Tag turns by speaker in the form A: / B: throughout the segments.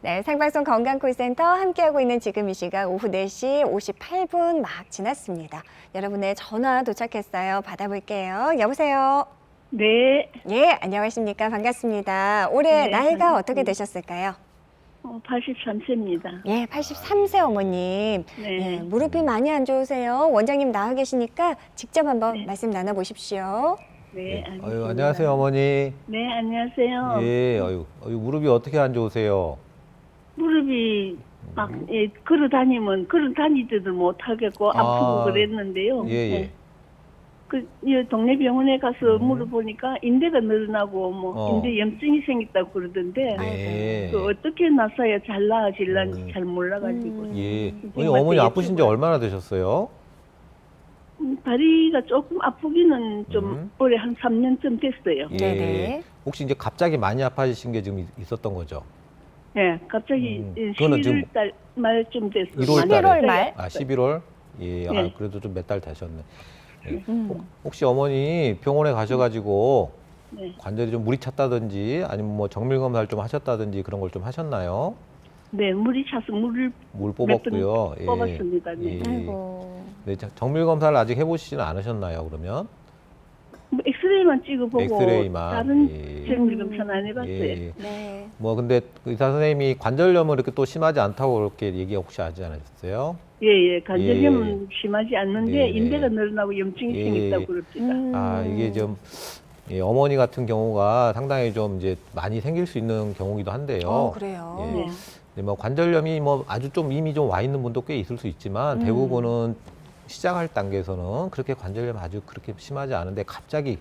A: 네, 생방송 건강콜센터 함께하고 있는 지금 이 시각 오후 4시 58분 막 지났습니다. 여러분의 전화 도착했어요. 받아볼게요. 여보세요?
B: 네,
A: 예, 안녕하십니까. 반갑습니다. 올해
B: 네,
A: 나이가
B: 반갑습니다.
A: 어떻게 되셨을까요?
B: 83세입니다.
A: 예, 83세 어머님.
B: 네.
A: 예, 무릎이 많이 안 좋으세요. 원장님 나와 계시니까 직접 한번
B: 네.
A: 말씀 나눠보십시오.
B: 네,
C: 아유,
B: 알겠습니다.
C: 안녕하세요, 어머니.
B: 네, 안녕하세요.
C: 예, 무릎이 어떻게 안 좋으세요?
B: 무릎이 막 걸어 다니지도 못하겠고 아프고 그랬는데요.
C: 예, 예.
B: 네. 이 동네 병원에 가서 물어보니까 인대가 늘어나고 인대 염증이 생겼다고 그러던데
C: 네.
B: 어떻게 나서야 잘 나아질런지 잘 몰라가지고
C: 예.
B: 선생님한테
C: 어머니 아프신 지
B: 여쭤봐요.
C: 얼마나 되셨어요?
B: 다리가 조금 아프기는 좀
C: 음.
B: 올해 한 3년쯤 됐어요.
C: 예.
A: 네네.
C: 혹시 이제 갑자기 많이 아파지신 게 지금 있었던 거죠?
B: 네, 갑자기
C: 그거는
B: 11월 달 말쯤 됐어요.
C: 1월 달에.
A: 11월 말?
C: 아, 11월? 예, 아,
B: 네.
C: 그래도 좀 몇 달 되셨네. 예.
A: 음.
C: 혹시 어머니 병원에 가셔가지고
B: 네,
C: 관절이 좀 물이 찼다든지 아니면 뭐 정밀 검사를 좀 하셨다든지 그런 걸 좀 하셨나요?
B: 네, 물이 차서 물을
C: 물
B: 몇 번
C: 뽑았고요.
B: 뽑았습니다. 네.
C: 예.
A: 아이고.
C: 네, 정밀 검사를 아직 해보시지는 않으셨나요? 그러면?
B: 엑스레이만 찍어보고
C: 엑스레이만.
B: 다른
C: 예.
B: 정밀 검사는 안 해봤어요.
C: 예.
A: 네.
C: 뭐 근데 의사 선생님이 관절염은 이렇게 또 심하지 않다고 그렇게 얘기 혹시 하지 않으셨어요?
B: 예, 관절염은 심하지 않는데
C: 네, 네.
B: 인대가 늘어나고 염증이
C: 예.
B: 생겼다고 그럽니다.
C: 아, 이게 좀 어머니 같은 경우가 상당히 좀 이제 많이 생길 수 있는 경우기도 한데요.
A: 그래요.
C: 예.
B: 네.
C: 근데 뭐 관절염이 뭐 아주 좀 이미 좀 와 있는 분도 꽤 있을 수 있지만 대부분은 시작할 단계에서는 그렇게 관절염 아주 그렇게 심하지 않은데 갑자기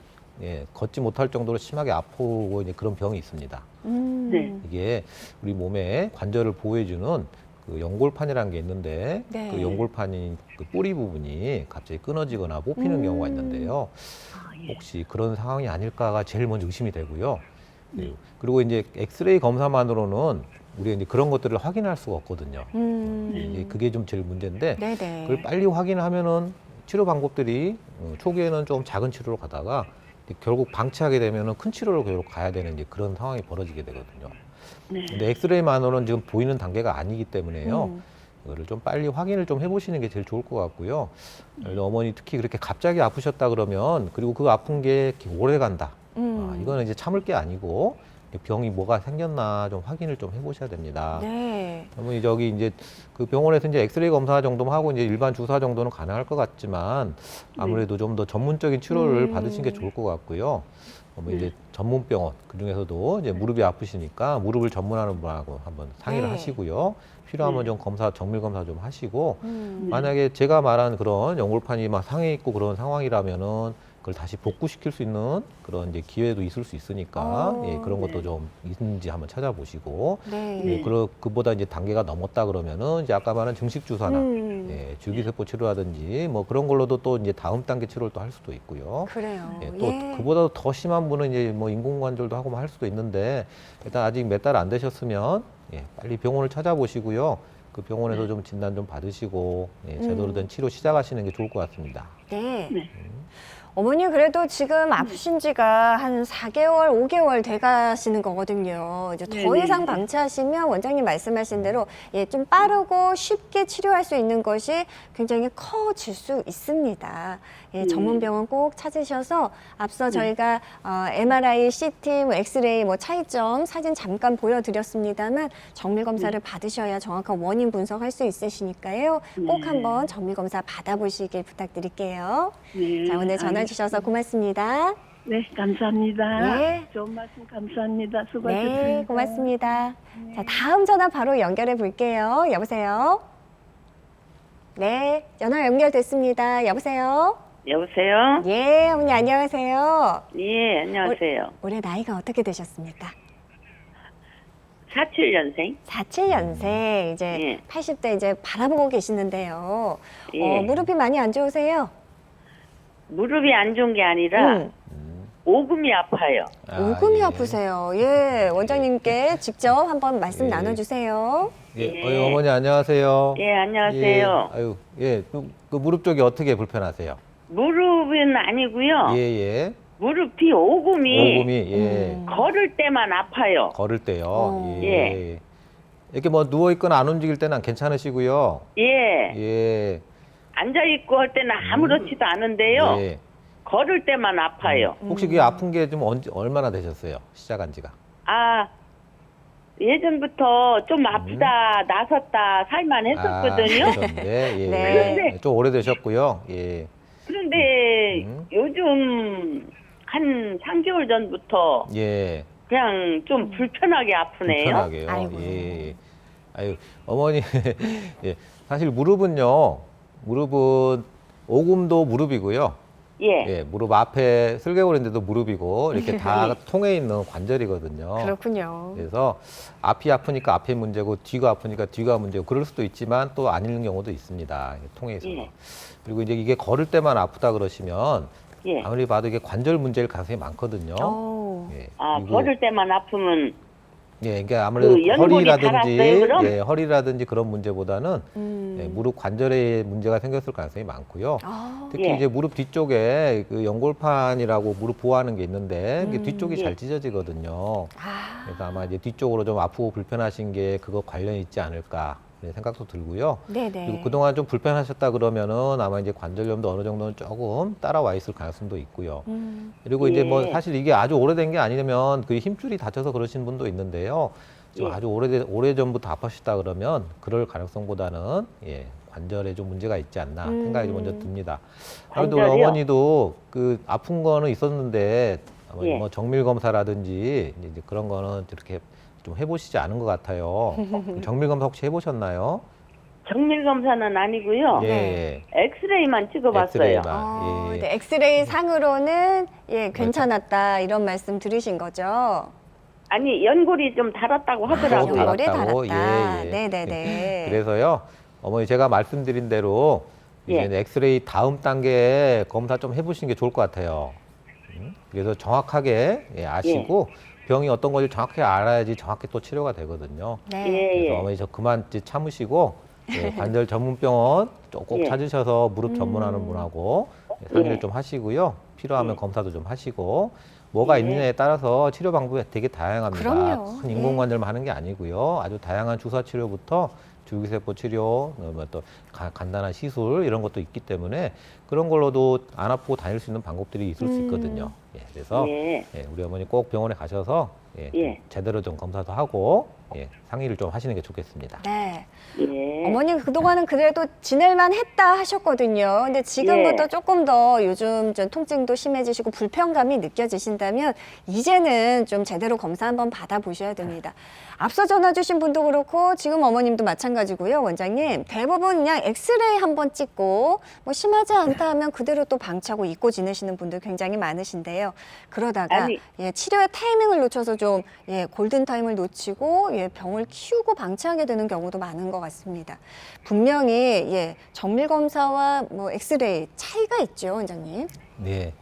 C: 걷지 못할 정도로 심하게 아프고 이제 그런 병이 있습니다.
B: 네.
C: 이게 우리 몸에 관절을 보호해주는 그 연골판이라는 게 있는데
A: 네.
C: 그 연골판이 그 뿌리 부분이 갑자기 끊어지거나 뽑히는 경우가 있는데요.
B: 아, 예.
C: 혹시 그런 상황이 아닐까가 제일 먼저 의심이 되고요. 그리고 이제 엑스레이 검사만으로는 우리가 이제 그런 것들을 확인할 수가 없거든요. 이제 그게 좀 제일 문제인데
A: 네네.
C: 그걸 빨리 확인하면은 치료 방법들이 초기에는 좀 작은 치료로 가다가 결국 방치하게 되면은 큰 치료로 결국 가야 되는 이제 그런 상황이 벌어지게 되거든요.
B: 네.
C: 근데 엑스레이만으로는 지금 보이는 단계가 아니기 때문에요. 이거를 좀 빨리 확인을 좀 해보시는 게 제일 좋을 것 같고요. 어머니 특히 그렇게 갑자기 아프셨다 그러면 그리고 그 아픈 게 이렇게 오래 간다. 아, 이거는 이제 참을 게 아니고 병이 뭐가 생겼나 좀 확인을 좀 해보셔야 됩니다.
A: 네.
C: 어머니 저기 이제 그 병원에서 이제 엑스레이 검사 정도만 하고 이제 일반 주사 정도는 가능할 것 같지만 아무래도 좀 더 전문적인 치료를 받으시는 게 좋을 것 같고요. 뭐 이제 전문 병원 그 중에서도 이제 무릎이 아프시니까 무릎을 전문하는 분하고 한번 상의를
A: 네.
C: 하시고요. 필요하면 좀 검사 정밀 검사 좀 하시고
B: 네.
C: 만약에 제가 말한 그런 연골판이 막 상해 있고 그런 상황이라면은 그걸 다시 복구시킬 수 있는 그런 이제 기회도 있을 수 있으니까 그런 것도 좀 있는지 한번 찾아보시고
A: 네.
C: 그보다 이제 단계가 넘었다 그러면은 이제 아까 말한 증식 주사나 줄기세포 치료라든지 뭐 그런 걸로도 또 이제 다음 단계 치료를 또 할 수도 있고요.
A: 그래요.
C: 또 그보다 더 심한 분은 이제 뭐 인공관절도 하고 뭐 할 수도 있는데 일단 아직 몇 달 안 되셨으면 빨리 병원을 찾아보시고요. 그 병원에서 좀 진단 좀 받으시고 제대로 된 치료 시작하시는 게 좋을 것 같습니다.
A: 네.
B: 네.
A: 어머니 그래도 지금 아프신 지가 한 4개월, 5개월 돼 가시는 거거든요. 이제 더
B: 네네.
A: 이상 방치하시면 원장님 말씀하신 대로 좀 빠르고 쉽게 치료할 수 있는 것이 굉장히 커질 수 있습니다. 전문 병원 꼭 찾으셔서 앞서 저희가 MRI, CT, 뭐 엑스레이 뭐 차이점 사진 잠깐 보여드렸습니다만 정밀 검사를 받으셔야 정확한 원인 분석할 수 있으시니까요. 꼭
B: 네.
A: 한번 정밀 검사 받아보시길 부탁드릴게요.
B: 네.
A: 자, 오늘 전화 주셔서 고맙습니다.
B: 네, 감사합니다.
A: 네.
B: 좋은 말씀 감사합니다. 수고하셨습니다.
A: 네, 고맙습니다. 자, 다음 전화 바로 연결해 볼게요. 여보세요? 네, 전화 연결됐습니다. 여보세요?
D: 여보세요?
A: 예, 어머니 안녕하세요.
D: 예, 안녕하세요.
A: 올해 나이가 어떻게 되셨습니까?
D: 47년생?
A: 47년생, 이제
D: 예.
A: 80대 이제 바라보고 계시는데요.
D: 예.
A: 무릎이 많이 안 좋으세요?
D: 무릎이 안 좋은 게 아니라
A: 음.
D: 오금이 아파요.
A: 오금이 아프세요. 예, 원장님께 직접 한번 말씀
C: 예.
A: 나눠주세요.
C: 예, 어머니 안녕하세요.
D: 예, 안녕하세요.
C: 예, 아유, 그 무릎 쪽이 어떻게 불편하세요?
D: 무릎은 아니고요.
C: 예, 예.
D: 무릎 뒤 오금이
C: 오금이, 예.
D: 걸을 때만 아파요.
C: 걸을 때요.
A: 어.
C: 예. 이렇게 뭐 누워 있거나 안 움직일 때는 괜찮으시고요.
D: 예.
C: 예.
D: 앉아 있고 할 때는 아무렇지도 않은데요.
C: 예.
D: 걸을 때만 아파요.
C: 혹시 그게 아픈 게 좀 얼마나 되셨어요? 시작한 지가?
D: 아, 예전부터 좀 아프다, 나섰다, 살만 했었거든요.
C: 그러셨는데, 예.
A: 네.
C: 예. 좀 오래되셨고요. 예.
D: 그런데 요즘 한 3개월 전부터
C: 예.
D: 그냥 좀 불편하게 아프네요.
C: 불편하게요.
A: 아이고.
C: 예. 아유, 어머니, 예. 사실 무릎은 오금도 무릎이고요.
D: 예.
C: 예, 무릎 앞에 슬개골인데도 무릎이고 이렇게 다 통해 있는 관절이거든요.
A: 그렇군요.
C: 그래서 앞이 아프니까 앞이 문제고 뒤가 아프니까 뒤가 문제고 그럴 수도 있지만 또 아닌 경우도 있습니다. 이게 통해 있어서.
D: 예.
C: 그리고 이제 이게 걸을 때만 아프다 그러시면
D: 예.
C: 아무리 봐도 이게 관절 문제일 가능성이 많거든요.
A: 오.
C: 예.
D: 아,
C: 그리고
D: 걸을 때만 아프면
C: 예, 그러니까 아무래도
D: 그 연골이
C: 허리라든지
D: 닳았어요, 그럼?
C: 예, 허리라든지 그런 문제보다는
A: 음.
C: 예, 무릎 관절에 문제가 생겼을 가능성이 많고요.
A: 아.
C: 특히
D: 예.
C: 이제 무릎 뒤쪽에 그 연골판이라고 무릎 보호하는 게 있는데 그게 뒤쪽이
D: 예.
C: 잘 찢어지거든요.
A: 아.
C: 그래서 아마 이제 뒤쪽으로 좀 아프고 불편하신 게 그거 관련이 있지 않을까 그런 생각도 들고요.
A: 네네.
C: 그리고 그동안 좀 불편하셨다 그러면은 아마 이제 관절염도 어느 정도는 조금 따라와 있을 가능성도 있고요. 그리고 이제 뭐
D: 예.
C: 사실 이게 아주 오래된 게 아니면 그 힘줄이 다쳐서 그러신 분도 있는데요. 지금
D: 예.
C: 아주 오래전부터 아파셨다 그러면 그럴 가능성보다는 예, 관절에 좀 문제가 있지 않나 생각이 좀 먼저 듭니다. 아무래도 우리
D: 관절이요?
C: 어머니도 그 아픈 거는 있었는데 아마
D: 예.
C: 뭐 정밀 검사라든지 이제 그런 거는 이렇게 좀 해보시지 않은 것 같아요. 정밀 검사 혹시 해보셨나요?
D: 정밀 검사는 아니고요.
C: 예.
D: 엑스레이만 찍어봤어요.
C: 엑스레이만.
A: 어,
C: 예.
A: 네, 엑스레이 상으로는 예, 괜찮았다 이런 말씀 들으신 거죠?
D: 아니, 연골이 좀 닳았다고 하더라고요.
A: 연골이
C: 달았다고?
A: 달았다.
C: 예, 예.
A: 네네네.
C: 그래서요, 어머니 제가 말씀드린 대로
D: 예.
C: 이제 엑스레이 다음 단계 검사 좀 해보시는 게 좋을 것 같아요. 그래서 정확하게 예, 아시고 병이 어떤 건지 정확히 알아야지 정확히 또 치료가 되거든요.
A: 네.
D: 예,
C: 그래서
D: 예.
C: 어머니 저 그만 이제 참으시고 예, 관절 전문병원 꼭
D: 예.
C: 찾으셔서 무릎 전문하는 분하고 상의를
D: 예.
C: 좀 하시고요. 필요하면
D: 예.
C: 검사도 좀 하시고 뭐가
D: 예.
C: 있느냐에 따라서 치료 방법이 되게 다양합니다.
A: 그럼요.
C: 큰 인공관절만 하는 게 아니고요. 아주 다양한 주사 치료부터 줄기세포 치료, 또 간단한 시술 이런 것도 있기 때문에 그런 걸로도 안 아프고 다닐 수 있는 방법들이 있을 수 있거든요. 예, 그래서
D: 예.
C: 예, 우리 어머니 꼭 병원에 가셔서 예,
D: 예.
C: 제대로 좀 검사도 하고 예, 상의를 좀 하시는 게 좋겠습니다.
A: 네.
D: 예.
A: 어머니 그동안은 그래도 지낼만 했다 하셨거든요. 근데 지금부터
D: 예.
A: 조금 더 요즘 좀 통증도 심해지시고 불편감이 느껴지신다면 이제는 좀 제대로 검사 한번 받아보셔야 됩니다. 앞서 전화 주신 분도 그렇고 지금 어머님도 마찬가지고요. 원장님 대부분 그냥 엑스레이 한번 찍고 뭐 심하지 않다 하면 그대로 또 방치하고 잊고 지내시는 분들 굉장히 많으신데요. 그러다가
D: 아니.
A: 예, 치료의 타이밍을 놓쳐서 좀 예, 골든 타임을 놓치고 예, 병을 키우고 방치하게 되는 경우도 많은 것 같습니다. 분명히 예, 정밀 검사와 뭐 엑스레이 차이가 있죠, 원장님.
C: 네.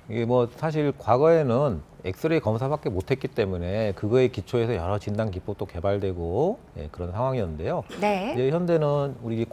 C: 이게 뭐 사실 과거에는 엑스레이 검사밖에 못했기 때문에 그거에 기초해서 여러 진단 기법도 개발되고 예, 그런 상황이었는데요.
A: 네.
C: 이제 현대는 우리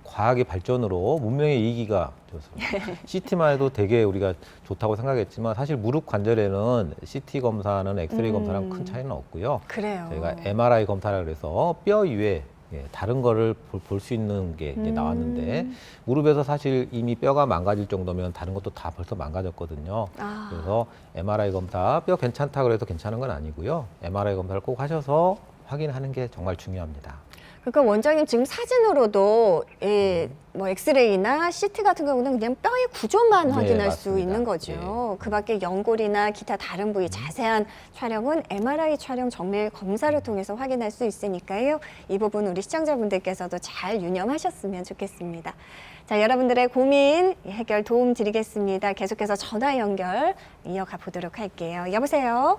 C: 과학의 발전으로 문명의 이기가 좋습니다. CT만 해도 되게 우리가 좋다고 생각했지만 사실 무릎 관절에는 CT 검사는 엑스레이 검사랑 큰 차이는 없고요.
A: 그래요.
C: 저희가 MRI 검사라 그래서 뼈 위에 예, 다른 거를 볼 수 있는 게 이제 나왔는데 무릎에서 사실 이미 뼈가 망가질 정도면 다른 것도 다 벌써 망가졌거든요.
A: 아.
C: 그래서 MRI 검사 뼈 괜찮다 그래서 괜찮은 건 아니고요. MRI 검사를 꼭 하셔서 확인하는 게 정말 중요합니다.
A: 그러니까 원장님 지금 사진으로도 예, 뭐 엑스레이나 CT 같은 경우는 그냥 뼈의 구조만
C: 네,
A: 확인할 수
C: 맞습니다.
A: 있는 거죠. 그밖에 연골이나 기타 다른 부위 자세한 촬영은 MRI 촬영 정밀 검사를 통해서 확인할 수 있으니까요. 이 부분 우리 시청자분들께서도 잘 유념하셨으면 좋겠습니다. 자, 여러분들의 고민 해결 도움 드리겠습니다. 계속해서 전화 연결 이어가 보도록 할게요. 여보세요?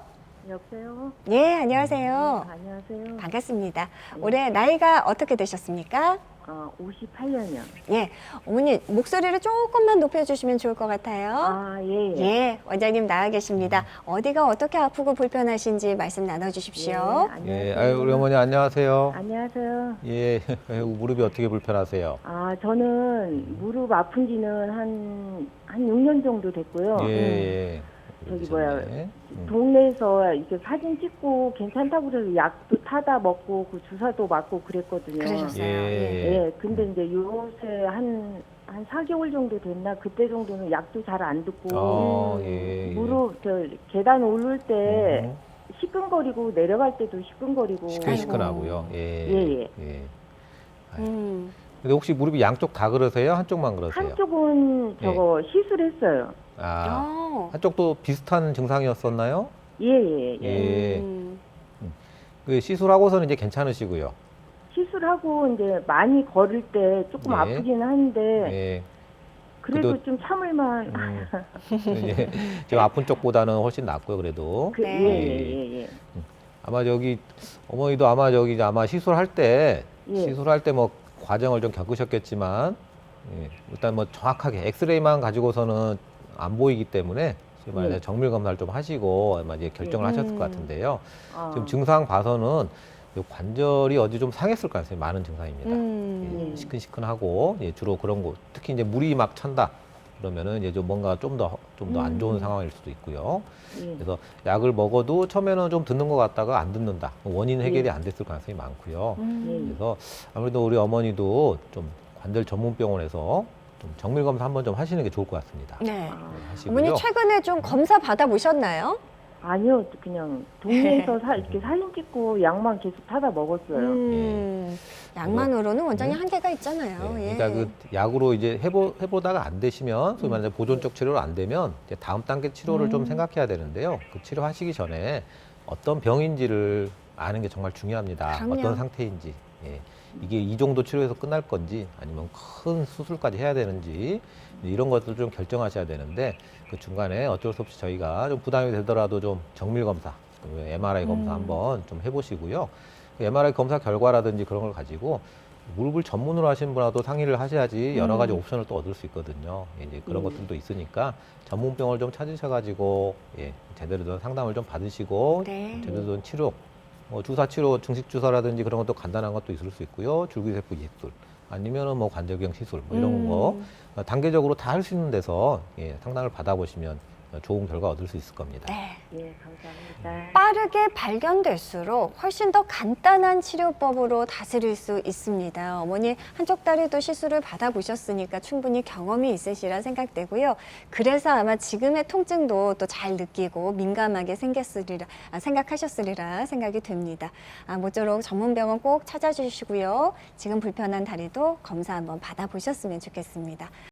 B: 여보세요?
A: 예, 안녕하세요.
B: 안녕하세요.
A: 반갑습니다. 올해 나이가 어떻게 되셨습니까?
B: 58년이요.
A: 예, 어머니 목소리를 조금만 높여주시면 좋을 것 같아요.
B: 예.
A: 예, 원장님 나와 계십니다. 어디가 어떻게 아프고 불편하신지 말씀 나눠주십시오.
C: 예, 아유, 우리 어머니 안녕하세요.
B: 안녕하세요.
C: 예, 무릎이 어떻게 불편하세요?
B: 저는 무릎 아픈 지는 한 6년 정도 됐고요.
C: 예, 예.
E: 저기 뭐야,
C: 그러셨네.
E: 동네에서 이렇게 사진 찍고 괜찮다고 그래서 약도 타다 먹고 그 주사도 맞고 그랬거든요.
A: 그러셨어요.
E: 예, 근데 이제 요새 한 4개월 정도 됐나? 그때 정도는 약도 잘 안 듣고,
C: 예.
E: 무릎, 계단 오를 때
C: 음.
E: 시끈거리고 내려갈 때도 시끈거리고.
C: 시큰시큰하고요.
E: 예.
C: 근데 혹시 무릎이 양쪽 다 그러세요? 한쪽만 그러세요?
E: 한쪽은 저거 시술했어요.
C: 아, 한쪽도 비슷한 증상이었었나요?
E: 예.
C: 예. 그 시술하고서는 이제 괜찮으시고요.
E: 시술하고 이제 많이 걸을 때 조금
C: 네.
E: 아프기는 한데,
C: 예.
E: 그래도
C: 그래도-
E: 좀 참을만.
C: 이제 지금 아픈 쪽보다는 훨씬 낫고요, 그래도.
A: 네.
E: 예.
C: 아마 저기 어머니도 아마 시술할 때
E: 예.
C: 뭐 과정을 좀 겪으셨겠지만 일단 뭐 정확하게 엑스레이만 가지고서는 안 보이기 때문에 지금
E: 예.
C: 정밀 검사를 좀 하시고 아마 이제 결정을 하셨을 것 같은데요. 지금 증상 봐서는 요 관절이 어디 좀 상했을 가능성이 많은 증상입니다. 예, 시큰시큰하고 주로 그런 곳, 특히 이제 물이 막 찬다 그러면은 이제 좀 뭔가 좀 더 안 좋은 상황일 수도 있고요.
E: 예.
C: 그래서 약을 먹어도 처음에는 좀 듣는 것 같다가 안 듣는다. 원인 해결이 안 됐을 가능성이 많고요. 그래서 아무래도 우리 어머니도 좀 관절 전문 병원에서 좀 정밀 검사 한번 좀 하시는 게 좋을 것 같습니다.
A: 네.
C: 하시고요.
A: 어머니 최근에 좀 검사 받아보셨나요?
E: 아니요, 그냥 동네에서 이렇게 사진 찍고 약만 계속 타다 먹었어요.
A: 약만으로는 원장님 한계가 있잖아요.
C: 네,
A: 예.
C: 그러니까 그 약으로 이제 해보다가 안 되시면, 소위 말하는 보존적 치료가 안 되면 이제 다음 단계 치료를 좀 생각해야 되는데요. 그 치료하시기 전에 어떤 병인지를 아는 게 정말 중요합니다.
A: 그럼요.
C: 어떤 상태인지. 예. 이게 이 정도 치료에서 끝날 건지 아니면 큰 수술까지 해야 되는지 이런 것들 좀 결정하셔야 되는데 그 중간에 어쩔 수 없이 저희가 좀 부담이 되더라도 좀 정밀 검사, MRI 검사 한번 좀 해보시고요. 그 MRI 검사 결과라든지 그런 걸 가지고 무릎을 전문으로 하신 분하고도 상의를 하셔야지 여러 가지 옵션을 또 얻을 수 있거든요. 이제 그런 것들도 있으니까 전문병을 좀 찾으셔가지고 제대로 된 상담을 좀 받으시고
A: 네.
C: 제대로 된 치료, 주사 치료, 증식 주사라든지 그런 것도 간단한 것도 있을 수 있고요. 줄기세포 이식술 아니면은 뭐 관절경 시술 뭐 이런 거 단계적으로 다 할 수 있는 데서 상담을 받아보시면 좋은 결과 얻을 수 있을 겁니다.
A: 네.
E: 예, 감사합니다.
A: 빠르게 발견될수록 훨씬 더 간단한 치료법으로 다스릴 수 있습니다. 어머니 한쪽 다리도 시술을 받아보셨으니까 충분히 경험이 있으시라 생각되고요. 그래서 아마 지금의 통증도 또 잘 느끼고 민감하게 생각하셨으리라 생각이 됩니다. 모쪼록 전문병원 꼭 찾아주시고요. 지금 불편한 다리도 검사 한번 받아보셨으면 좋겠습니다.